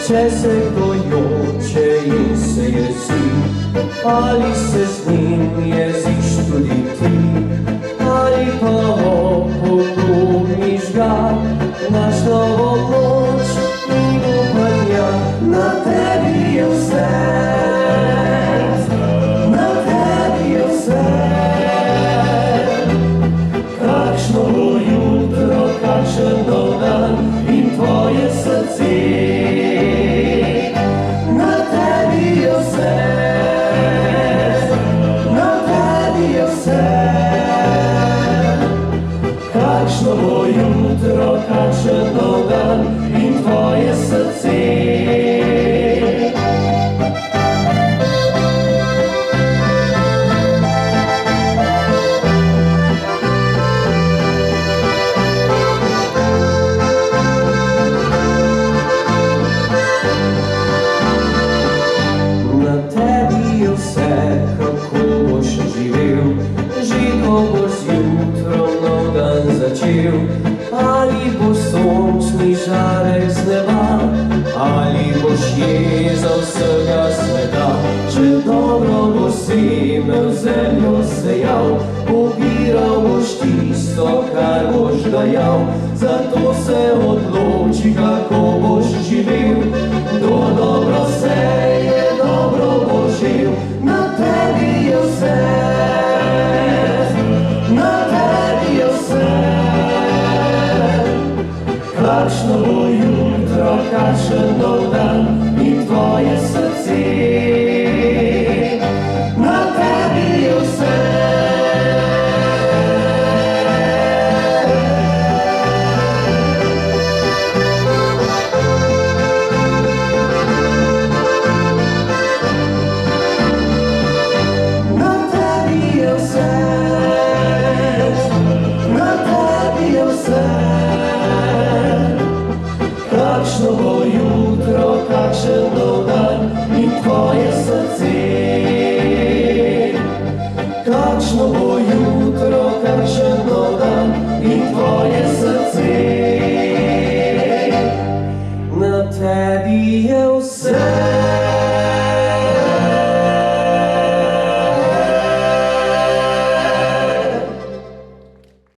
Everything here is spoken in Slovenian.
Če se kdo joče in se jezi, ali se z njim jeziš tudi ti, ali pa opogumniš ga, naš novo moč in upanja, na tebi je vse, na tebi je vse. Kakšno bo jutro, kakšen nov dan in tvoje srce, na tebi je vse, na tebi je vse. Kakšno bo jutro, kakšen nov dan in tvoje srce. Ali bo sončni žarek z neba, ali boš jeza vsega sveta. Če dobro bo seme v zemljo sejal, pobiral boš tisto, kar boš dajal. Zato se odloči, kako boš živel, kdo dobro seje, dobro bo živ. Na tebi je vse, na tebi je vse. Kakšno bo jutro, kakšen nov dan in tvoje srce, na tebi je vse. Na tebi je vse, na tebi je vse. Kakšno bo jutro, kakšen nov dan in tvoje srce. Kakšno bo jutro, kakšen nov dan in tvoje srce. Na tebi je vse.